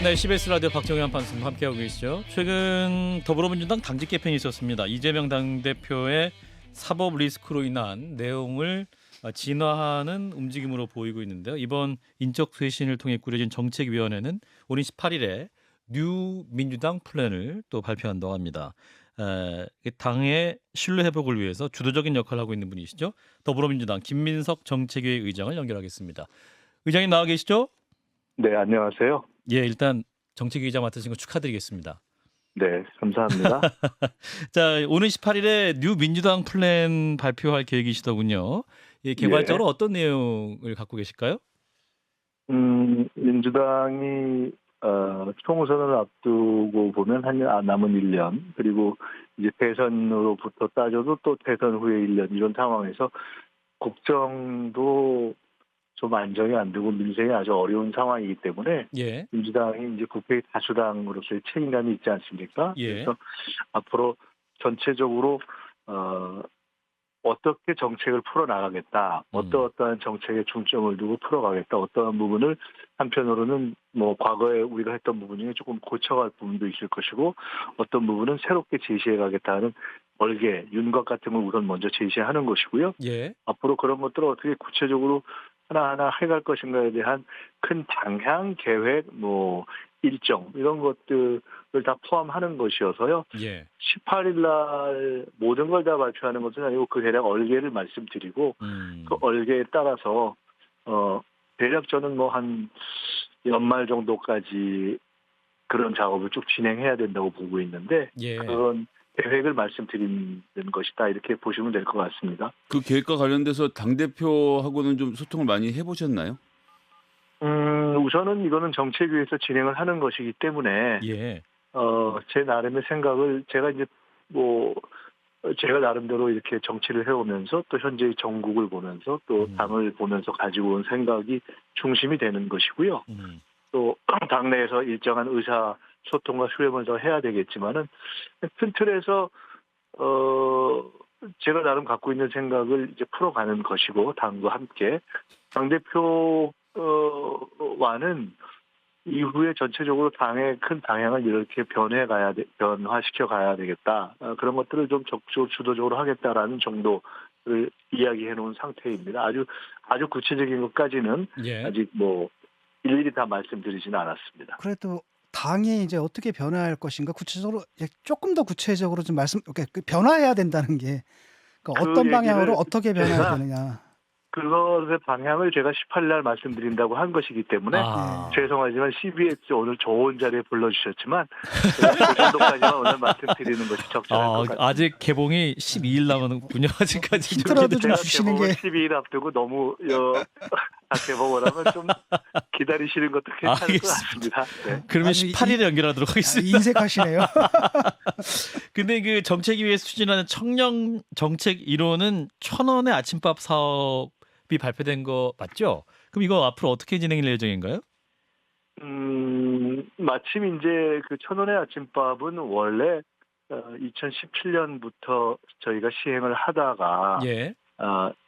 네, CBS 라디오 박정현 판수님 함께하고 계시죠. 최근 더불어민주당 당직 개편이 있었습니다. 이재명 당대표의 사법 리스크로 인한 내용을 진화하는 움직임으로 보이고 있는데요. 이번 인적 쇄신을 통해 꾸려진 정책위원회는 오는 18일에 뉴 민주당 플랜을 또 발표한다고 합니다. 당의 신뢰 회복을 위해서 주도적인 역할을 하고 있는 분이시죠. 더불어민주당 김민석 정책위 의장을 연결하겠습니다. 의장님 나와 계시죠? 네, 안녕하세요. 예, 일단 정책위 의장 맡으신 거 축하드리겠습니다. 네, 감사합니다. 자, 오는 18일에 뉴 민주당 플랜 발표할 계획이시더군요. 예, 예, 개괄적으로 어떤 내용을 갖고 계실까요? 민주당이 총선을 앞두고 보면 남은 1년, 그리고 이제 대선으로부터 따져도 또 대선 후에 1년 이런 상황에서 국정도 좀 안정이 안 되고 민생이 아주 어려운 상황이기 때문에 예, 민주당이 이제 국회 다수당으로서의 책임감이 있지 않습니까? 예, 그래서 앞으로 전체적으로 어떻게 정책을 풀어나가겠다, 어떠한 정책에 중점을 두고 풀어가겠다, 어떠한 부분을 한편으로는 뭐 과거에 우리가 했던 부분 중에 조금 고쳐갈 부분도 있을 것이고 어떤 부분은 새롭게 제시해가겠다는 얼개, 윤곽 같은 걸 우선 먼저 제시하는 것이고요. 예, 앞으로 그런 것들을 어떻게 구체적으로 하나하나 해갈 것인가에 대한 큰 방향, 계획, 뭐 일정 이런 것들을 다 포함하는 것이어서요. 예, 18일 날 모든 걸 다 발표하는 것은 아니고 그 대략 얼개를 말씀드리고 그 음, 얼개에 따라서 대략 저는 뭐 한 연말 정도까지 그런 작업을 쭉 진행해야 된다고 보고 있는데 예. 그런 계획을 말씀드리는 것이다 이렇게 보시면 될 것 같습니다. 그 계획과 관련돼서 당대표하고는 좀 소통을 많이 해보셨나요? 우선은 이거는 정책위에서 진행을 하는 것이기 때문에 예, 제 나름의 생각을 제가 이제 뭐 제가 나름대로 이렇게 정치를 해오면서 또 현재의 정국을 보면서 또 음, 당을 보면서 가지고 온 생각이 중심이 되는 것이고요. 음, 또 당내에서 일정한 의사 소통과 수렴을 더 해야 되겠지만은 큰 틀에서 제가 나름 갖고 있는 생각을 이제 풀어가는 것이고 당과 함께 당 대표와는 이후에 전체적으로 당의 큰 방향을 이렇게 변화시켜 가야 되겠다. 그런 것들을 좀 적극적으로 주도적으로 하겠다라는 정도를 이야기해 놓은 상태입니다. 아주 구체적인 것까지는 예. 아직 뭐 일일이 다 말씀드리지는 않았습니다. 그래도 당이 이제 어떻게 변화할 것인가 구체적으로 조금 더 구체적으로 좀 이렇게 변화해야 된다는 게 그러니까 그 어떤 방향으로 얘기를 어떻게 변화해야 제가 되느냐. 그것의 방향을 제가 18일 날 말씀드린다고 한 것이기 때문에 아, 예. 죄송하지만 CBS 오늘 좋은 자리에 불러주셨지만 제가 그 정도까지만 오늘 말씀드리는 것이 적절할 것 같습니다. 아직 개봉이 12일 남았군요. 아직까지 좀 힌트라도 좀 제가 주시는 개봉을 게 12일 앞두고 너무 개봉을 하면 좀 기다리시는 것도 괜찮을 것 알겠습니다. 같습니다. 네. 그러면 아주 18일에 연결하도록 하겠습니다. 인색하시네요. 근데 그 정책위에서 추진하는 청년 정책 1호는 1,000원의 아침밥 사업이 발표된 거 맞죠? 그럼 이거 앞으로 어떻게 진행될 예정인가요? 마침 이제 그 천원의 아침밥은 원래 2017년부터 저희가 시행을 하다가 예.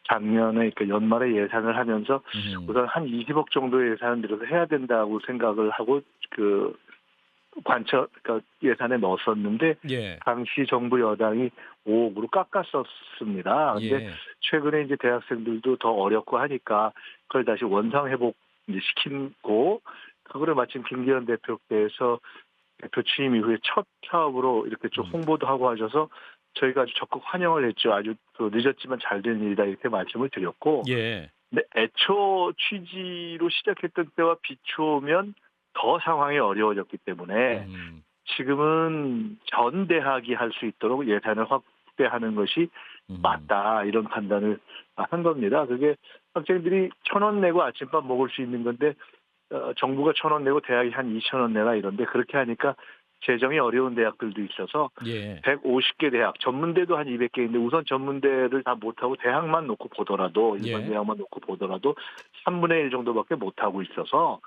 작년에 그 연말에 예산을 하면서 음. 우선 한 20억 정도의 예산을 들여서 해야 된다고 생각을 하고 그 그러니까 예산에 넣었었는데 예. 당시 정부 여당이 5억으로 깎았었습니다. 근데 예. 최근에 이제 대학생들도 더 어렵고 하니까 그걸 다시 원상 회복 이제 시키고 그거를 마침 김기현 대표께서 대표 취임 이후에 첫 사업으로 이렇게 좀 홍보도 하고 하셔서 저희가 아주 적극 환영을 했죠. 아주 늦었지만 잘 된 일이다 이렇게 말씀을 드렸고 예. 근데 애초 취지로 시작했던 때와 비추면 더 상황이 어려워졌기 때문에 음. 지금은 전 대학이 할 수 있도록 예산을 확대하는 것이 음. 맞다 이런 판단을 한 겁니다. 그게 학생들이 1,000원 내고 아침밥 먹을 수 있는 건데 정부가 1,000원 내고 대학이 한 2,000원 내라 이런데 그렇게 하니까 재정이 어려운 대학들도 있어서 예. 150개 대학, 전문대도 한 200개인데 우선 전문대를 다 못하고 대학만 놓고 보더라도 일반 예. 대학만 놓고 보더라도 3분의 1 정도밖에 못하고 있어서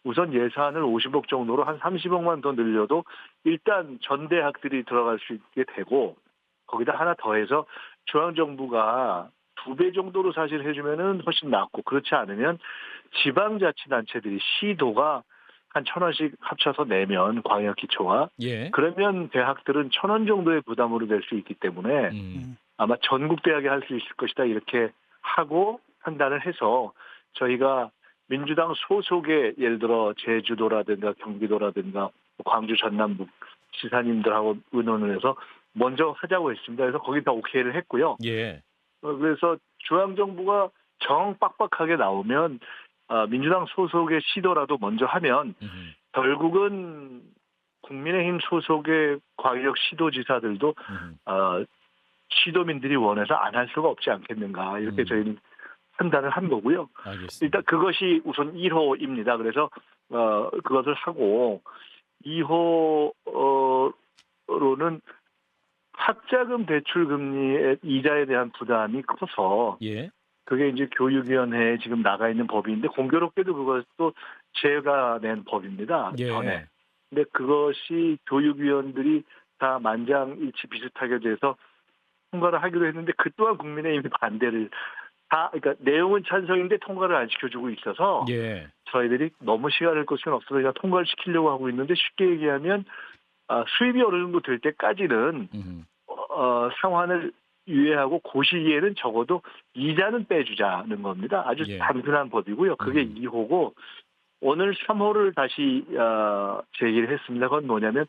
우선 예산을 50억 정도로 한 30억만 더 늘려도 일단 전 대학들이 들어갈 수 있게 되고 거기다 하나 더해서 중앙정부가 2배 정도로 사실 해주면은 훨씬 낫고 그렇지 않으면 지방자치단체들이 시도가 한 1,000원씩 합쳐서 내면 광역기초와 예. 그러면 대학들은 1,000원 정도의 부담으로 낼 수 있기 때문에 아마 전국 대학이 할 수 있을 것이다 이렇게 하고 판단을 해서 저희가 민주당 소속의 예를 들어 제주도라든가 경기도라든가 광주 전남북 지사님들하고 의논을 해서 먼저 하자고 했습니다. 그래서 거기 다 오케이를 했고요. 예. 그래서 중앙정부가 정 빡빡하게 나오면 민주당 소속의 시도라도 먼저 하면 결국은 국민의힘 소속의 광역 시도지사들도 시도민들이 원해서 안 할 수가 없지 않겠는가 이렇게 저희는 판단을 한 거고요. 알겠습니다. 일단 그것이 우선 1호입니다. 그래서 그것을 하고 2호로는 학자금 대출 금리의 이자에 대한 부담이 커서 예. 그게 이제 교육위원회에 지금 나가 있는 법인데 공교롭게도 그것도 제가 낸 법입니다. 예. 전에. 근데 그것이 교육위원들이 다 만장일치 비슷하게 돼서 통과를 하기로 했는데 그 또한 국민의힘이 반대를 그러니까 내용은 찬성인데 통과를 안 시켜주고 있어서 예. 저희들이 너무 시간을 끌 수는 없어서 그냥 통과를 시키려고 하고 있는데 쉽게 얘기하면 수입이 어느 정도 될 때까지는 상환을 유예하고 그 시기에는 적어도 이자는 빼주자는 겁니다. 아주 예. 단순한 법이고요. 그게 2호고 오늘 3호를 다시 제기를 했습니다. 그건 뭐냐면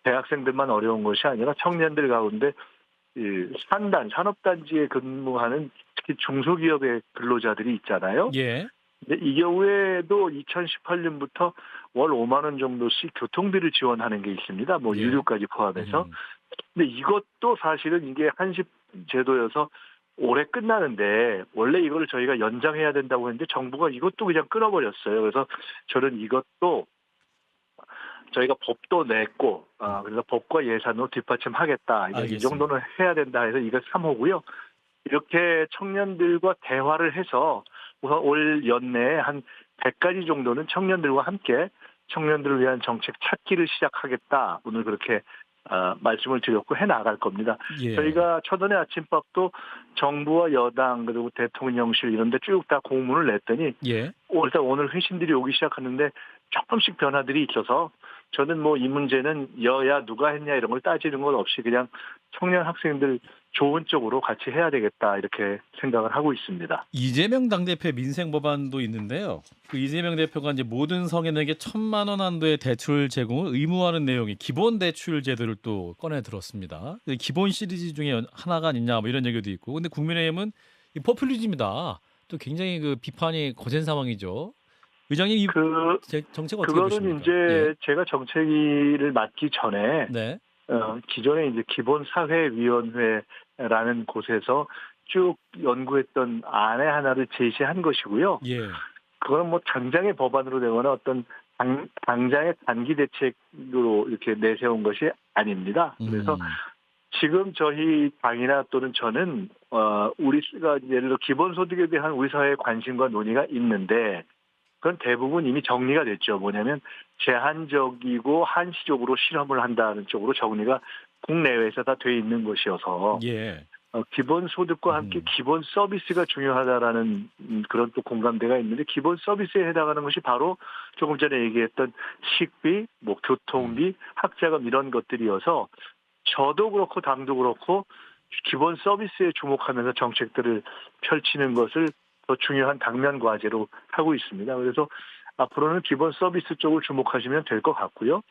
대학생들만 어려운 것이 아니라 청년들 가운데 산업단지에 근무하는 특히 중소기업의 근로자들이 있잖아요. 예. 근데 이 경우에도 2018년부터 월 5만 원 정도씩 교통비를 지원하는 게 있습니다. 뭐 예. 유류까지 포함해서. 근데 이것도 사실은 이게 한식 제도여서 올해 끝나는데 원래 이걸 저희가 연장해야 된다고 했는데 정부가 이것도 그냥 끊어버렸어요. 그래서 저는 이것도 저희가 법도 냈고 그래서 법과 예산으로 뒷받침하겠다. 이 알겠습니다. 정도는 해야 된다 해서 이거 3호고요. 이렇게 청년들과 대화를 해서 우선 올 연내에 한 100가지 정도는 청년들과 함께 청년들을 위한 정책 찾기를 시작하겠다. 오늘 그렇게 말씀을 드렸고 해나갈 겁니다. 예. 저희가 첫원의 아침밥도 정부와 여당 그리고 대통령실 이런 데 쭉 다 공문을 냈더니 예. 일단 오늘 회신들이 오기 시작하는데 조금씩 변화들이 있어서 저는 뭐 이 문제는 여야 누가 했냐 이런 걸 따지는 건 없이 그냥 청년 학생들 좋은 쪽으로 같이 해야 되겠다 이렇게 생각을 하고 있습니다. 이재명 당대표의 민생 법안도 있는데요. 그 이재명 대표가 이제 모든 성인에게 1,000만 원 한도의 대출 제공을 의무화하는 내용의 기본 대출 제도를 또 꺼내 들었습니다. 기본 시리즈 중에 하나가 아니냐 뭐 이런 얘기도 있고. 근데 국민의힘은 이 포퓰리즘이다. 또 굉장히 그 비판이 거센 상황이죠. 의장님 이 정책 어떻게 그거는 보십니까? 이제 예. 제가 정책위를 맡기 전에 네. 기존에 이제 기본사회위원회라는 곳에서 쭉 연구했던 안의 하나를 제시한 것이고요. 예. 그거는 뭐 당장의 법안으로 되거나 어떤 당장의 단기 대책으로 이렇게 내세운 것이 아닙니다. 그래서 지금 저희 당이나 또는 저는 우리가 예를 들어 기본소득에 대한 우리 사회의 관심과 논의가 있는데 그건 대부분 이미 정리가 됐죠. 뭐냐면 제한적이고 한시적으로 실험을 한다는 쪽으로 정리가 국내외에서 다 돼 있는 것이어서 예. 기본 소득과 함께 기본 서비스가 중요하다라는 그런 또 공감대가 있는데 기본 서비스에 해당하는 것이 바로 조금 전에 얘기했던 식비, 뭐 교통비, 학자금 이런 것들이어서 저도 그렇고 당도 그렇고 기본 서비스에 주목하면서 정책들을 펼치는 것을 더 중요한 당면 과제로 하고 있습니다. 그래서 앞으로는 기본 서비스 쪽을 주목하시면 될 것 같고요.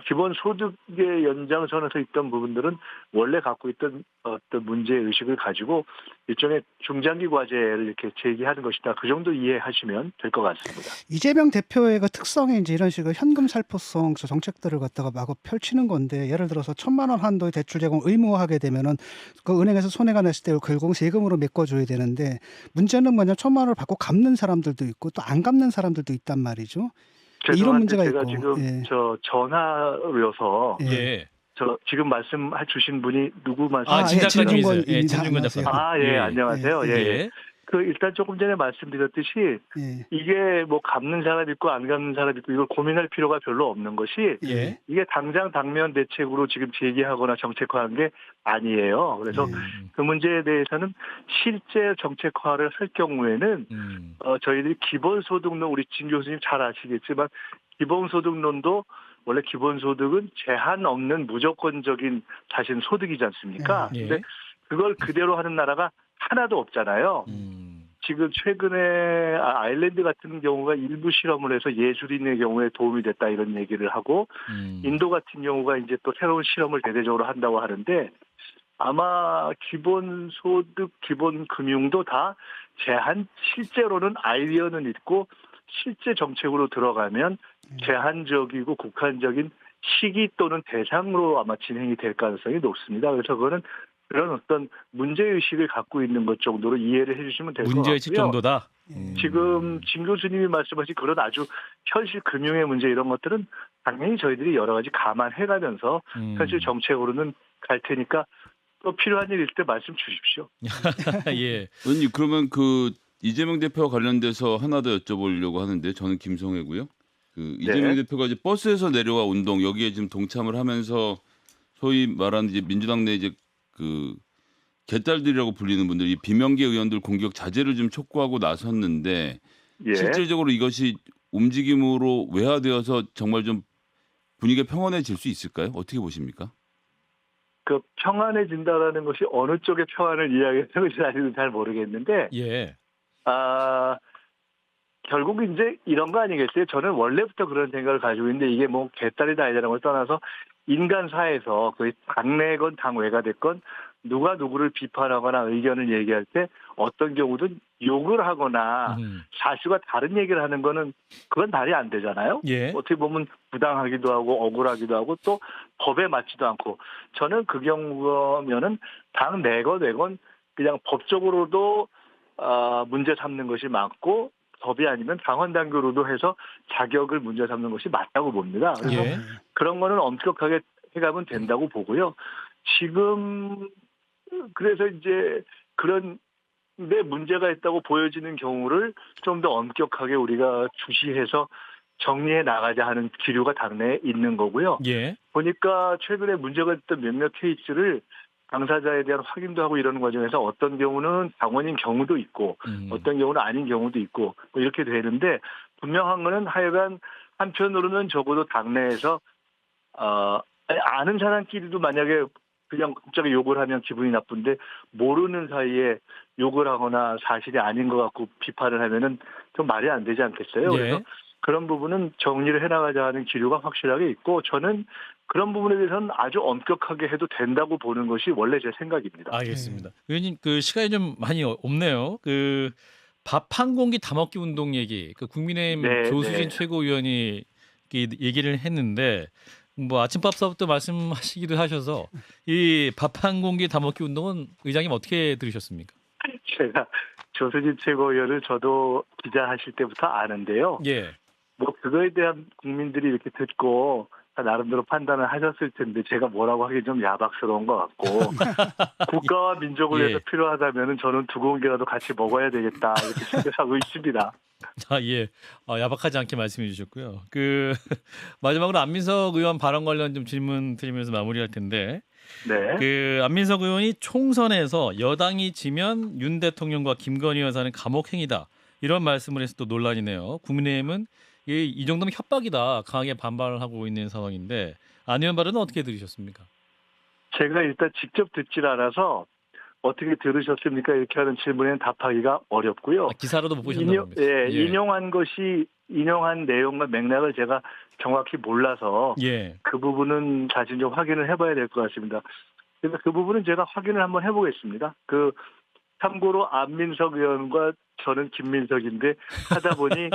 기본 소득의 연장선에서 있던 부분들은 원래 갖고 있던 어떤 문제 의식을 가지고 일종의 중장기 과제를 이렇게 제기하는 것이다. 그 정도 이해하시면 될 것 같습니다. 이재명 대표의 그 특성이 이제 이런 식으로 현금 살포성 정책들을 갖다가 마구 펼치는 건데 예를 들어서 1,000만 원 한도의 대출 제공 의무화하게 되면은 그 은행에서 손해가 났을 때 결국 세금으로 메꿔줘야 되는데 문제는 뭐냐 1,000만 원을 받고 갚는 사람들도 있고 또 안 갚는 사람들도 있단 말이죠. 이런 문제가 제가 있고. 지금 저 전화로서 예. 저 지금 말씀 주신 분이 누구 말씀? 진 작가님이세요. 진중권 예, 진중권 작가. 안녕하세요. 예. 그 일단 조금 전에 말씀드렸듯이 예. 이게 뭐 갚는 사람 있고 안 갚는 사람 있고 이걸 고민할 필요가 별로 없는 것이 예. 이게 당장 당면 대책으로 지금 제기하거나 정책화한 게 아니에요. 그래서 그 문제에 대해서는 실제 정책화를 할 경우에는 저희들이 기본소득론 우리 진 교수님 잘 아시겠지만 기본소득론도 원래 기본소득은 제한 없는 무조건적인 자신 소득이지 않습니까? 예. 근데 그걸 그대로 하는 나라가 하나도 없잖아요. 지금 최근에 아일랜드 같은 경우가 일부 실험을 해서 예술인의 경우에 도움이 됐다 이런 얘기를 하고 인도 같은 경우가 이제 또 새로운 실험을 대대적으로 한다고 하는데 아마 기본소득, 기본금융도 다 실제로는 아이디어는 있고 실제 정책으로 들어가면 제한적이고 국한적인 시기 또는 대상으로 아마 진행이 될 가능성이 높습니다. 그래서 그거는 그런 어떤 문제의식을 갖고 있는 것 정도로 이해를 해주시면 될 것 같고요. 문제의식 정도다. 지금 진 교수님이 말씀하신 그런 아주 현실 금융의 문제 이런 것들은 당연히 저희들이 여러 가지 감안해가면서 현실 정책으로는 갈 테니까 또 필요한 일 있을 때 말씀 주십시오. 예. 의원님 그러면 그 이재명 대표와 관련돼서 하나 더 여쭤보려고 하는데 저는 김성애고요. 그 이재명 대표가 이제 버스에서 내려와 운동 여기에 지금 동참을 하면서 소위 말하는 이제 민주당 내 이제 그 개딸들이라고 불리는 분들, 이 비명계 의원들 공격 자제를 좀 촉구하고 나섰는데 예. 실질적으로 이것이 움직임으로 외화되어서 정말 좀 분위기가 평온해질 수 있을까요? 어떻게 보십니까? 그 평안해진다라는 것이 어느 쪽의 평안을 이야기하는 것인지 아직은 잘 모르겠는데 예. 결국 이제 이런 거 아니겠어요? 저는 원래부터 그런 생각을 가지고 있는데 이게 뭐 개딸이다 아니라는 걸 떠나서 인간사에서 거의 당내건 당외가 됐건 누가 누구를 비판하거나 의견을 얘기할 때 어떤 경우든 욕을 하거나 사실과 다른 얘기를 하는 거는 그건 말이 안 되잖아요. 예. 어떻게 보면 부당하기도 하고 억울하기도 하고 또 법에 맞지도 않고 저는 그 경우면은 당내건 외건 그냥 법적으로도 문제 삼는 것이 맞고 법이 아니면 당헌당규로도 해서 자격을 문제 삼는 것이 맞다고 봅니다. 그래서 예. 그런 거는 엄격하게 해가면 된다고 보고요. 지금 그래서 이제 그런 데 문제가 있다고 보여지는 경우를 좀 더 엄격하게 우리가 주시해서 정리해 나가자 하는 기류가 당내에 있는 거고요. 예. 보니까 최근에 문제가 있던 몇몇 케이스를 당사자에 대한 확인도 하고 이러는 과정에서 어떤 경우는 당원인 경우도 있고 어떤 경우는 아닌 경우도 있고 뭐 이렇게 되는데 분명한 거는 하여간 한편으로는 적어도 당내에서 아는 사람끼리도 만약에 그냥 갑자기 욕을 하면 기분이 나쁜데 모르는 사이에 욕을 하거나 사실이 아닌 것 같고 비판을 하면은 좀 말이 안 되지 않겠어요? 예. 그래서 그런 부분은 정리를 해나가자 하는 기류가 확실하게 있고 저는 그런 부분에 대해서는 아주 엄격하게 해도 된다고 보는 것이 원래 제 생각입니다. 알겠습니다. 의원님 그 시간이 좀 많이 없네요. 그 밥 한 공기 다 먹기 운동 얘기, 그 국민의힘 네, 조수진 네. 최고위원이 얘기를 했는데 뭐 아침밥 사업도 말씀하시기도 하셔서 이 밥 한 공기 다 먹기 운동은 의장님 어떻게 들으셨습니까? 제가 조수진 최고위원을 저도 기자하실 때부터 아는데요. 예. 뭐 그거에 대한 국민들이 이렇게 듣고 나름대로 판단을 하셨을 텐데 제가 뭐라고 하기 좀 야박스러운 것 같고 국가와 민족을 예. 위해서 필요하다면은 저는 두 공기라도 같이 먹어야 되겠다 이렇게 생각하고 있습니다. 예. 야박하지 않게 말씀해 주셨고요. 그 마지막으로 안민석 의원 발언 관련 좀 질문 드리면서 마무리할 텐데 네. 그 안민석 의원이 총선에서 여당이 지면 윤 대통령과 김건희 여사는 감옥행위다 이런 말씀을 해서 또 논란이네요. 국민의힘은 이 정도면 협박이다 강하게 반발을 하고 있는 상황인데 안 의원 발언은 어떻게 들으셨습니까? 제가 일단 직접 듣질 않아서 어떻게 들으셨습니까? 이렇게 하는 질문에는 답하기가 어렵고요. 기사로도 못 보셨나 봅니다. 인용한 내용과 맥락을 제가 정확히 몰라서 예. 그 부분은 사실 좀 확인을 해봐야 될 것 같습니다. 그래서 그 부분은 제가 확인을 한번 해보겠습니다. 참고로 안민석 의원과 저는 김민석인데 하다 보니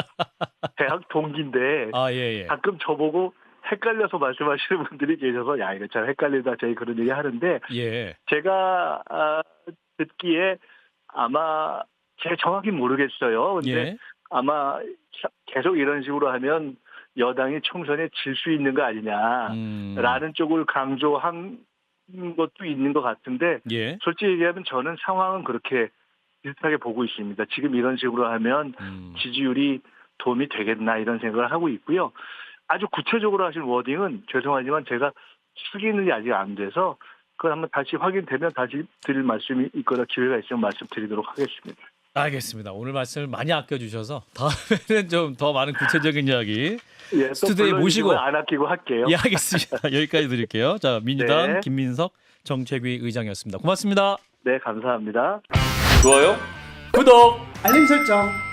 대학 동기인데 예. 가끔 저보고 헷갈려서 말씀하시는 분들이 계셔서 야 이거 참 헷갈리다 저희 그런 얘기 하는데 예. 제가 듣기에 아마 제가 정확히 모르겠어요. 근데 예. 아마 계속 이런 식으로 하면 여당이 총선에 질 수 있는 거 아니냐라는 쪽을 강조한 것도 있는 것 같은데 예. 솔직히 얘기하면 저는 상황은 그렇게 비슷하게 보고 있습니다. 지금 이런 식으로 하면 지지율이 도움이 되겠나 이런 생각을 하고 있고요. 아주 구체적으로 하신 워딩은 죄송하지만 제가 확인이 아직 안 돼서 그걸 한번 다시 확인되면 다시 드릴 말씀이 있거나 기회가 있으면 말씀드리도록 하겠습니다. 알겠습니다. 오늘 말씀을 많이 아껴주셔서 다음에는 좀 더 많은 구체적인 이야기 예, 또 스튜디오에 모시고 안 아끼고 할게요. 예, 알겠습니다. 여기까지 드릴게요. 자, 민주당 네. 김민석 정책위 의장이었습니다. 고맙습니다. 네, 감사합니다. 좋아요, 구독. 알림 설정.